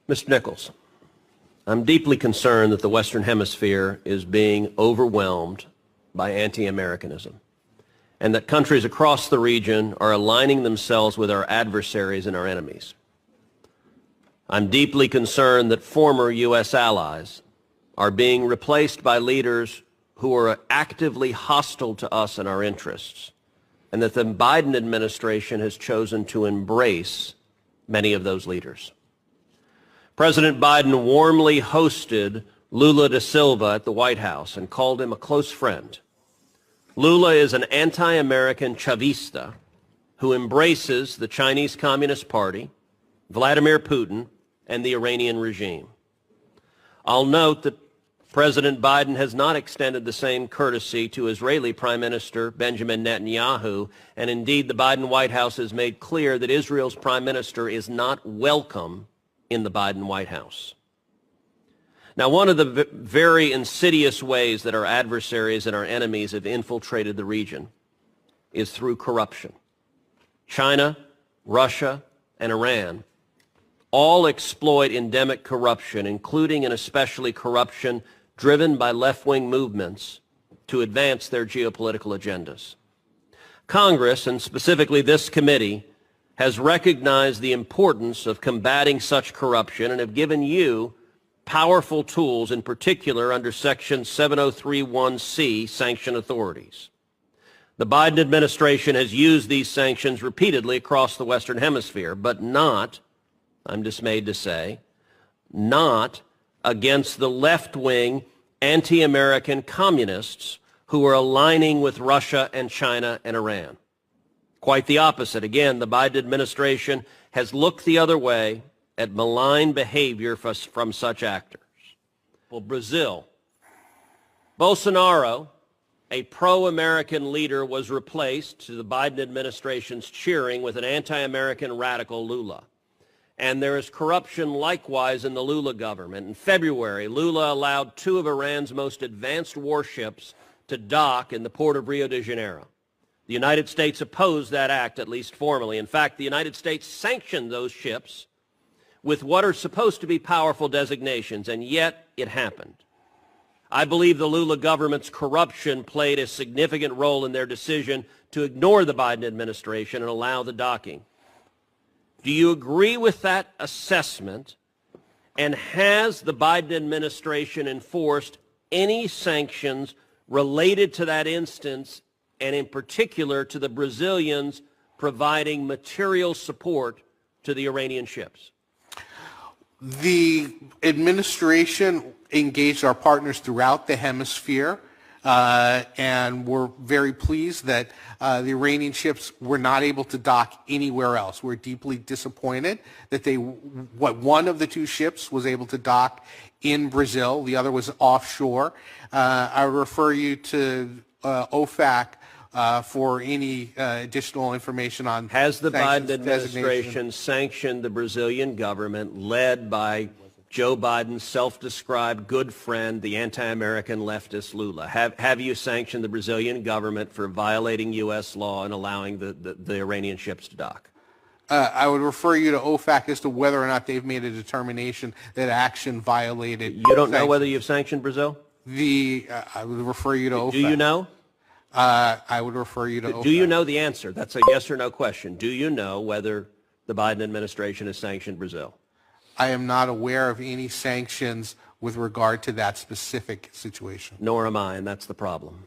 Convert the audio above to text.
Mr. Nichols, I'm deeply concerned that the Western Hemisphere is being overwhelmed by anti-Americanism, and that countries across the region are aligning themselves with our adversaries and our enemies. I'm deeply concerned that former U.S. allies are being replaced by leaders who are actively hostile to us and our interests, and that the Biden administration has chosen to embrace many of those leaders. President Biden warmly hosted Lula da Silva at the White House and called him a close friend. Lula is an anti-American Chavista who embraces the Chinese Communist Party, Vladimir Putin, and the Iranian regime. I'll note that President Biden has not extended the same courtesy to Israeli Prime Minister Benjamin Netanyahu, and indeed the Biden White House has made clear that Israel's Prime Minister is not welcome in the Biden White House. Now, one of the very insidious ways that our adversaries and our enemies have infiltrated the region is through corruption. China, Russia, and Iran all exploit endemic corruption, including and especially corruption driven by left-wing movements to advance their geopolitical agendas. Congress, and specifically this committee, has recognized the importance of combating such corruption and have given you powerful tools, in particular under Section 7031C, sanction authorities. The Biden administration has used these sanctions repeatedly across the Western Hemisphere, but not, I'm dismayed to say, not against the left-wing anti-American communists who are aligning with Russia and China and Iran. Quite the opposite. Again, the Biden administration has looked the other way at malign behavior from such actors. Well, Brazil. Bolsonaro, a pro-American leader, was replaced, to the Biden administration's cheering, with an anti-American radical, Lula. And there is corruption likewise in the Lula government. In February, Lula allowed 2 of Iran's most advanced warships to dock in the port of Rio de Janeiro. The United States opposed that act, at least formally. In fact, the United States sanctioned those ships with what are supposed to be powerful designations, and yet it happened. I believe the Lula government's corruption played a significant role in their decision to ignore the Biden administration and allow the docking. Do you agree with that assessment? And has the Biden administration enforced any sanctions related to that instance, and in particular to the Brazilians providing material support to the Iranian ships? The administration engaged our partners throughout the hemisphere, and we're very pleased that the Iranian ships were not able to dock anywhere else. We're deeply disappointed that one of the 2 ships was able to dock in Brazil. The other was offshore. I refer you to OFAC for any additional information on. Has the Biden administration sanctioned the Brazilian government, led by Joe Biden's self-described good friend, the anti-American leftist Lula? Have you sanctioned the Brazilian government for violating U.S. law and allowing the Iranian ships to dock? I would refer you to OFAC as to whether or not they've made a determination that action violated. You don't know whether you've sanctioned Brazil? I would refer you to OFAC. Do you know? I would refer you to OFAC. Do you know the answer? That's a yes or no question. Do you know whether the Biden administration has sanctioned Brazil? I am not aware of any sanctions with regard to that specific situation. Nor am I, and that's the problem.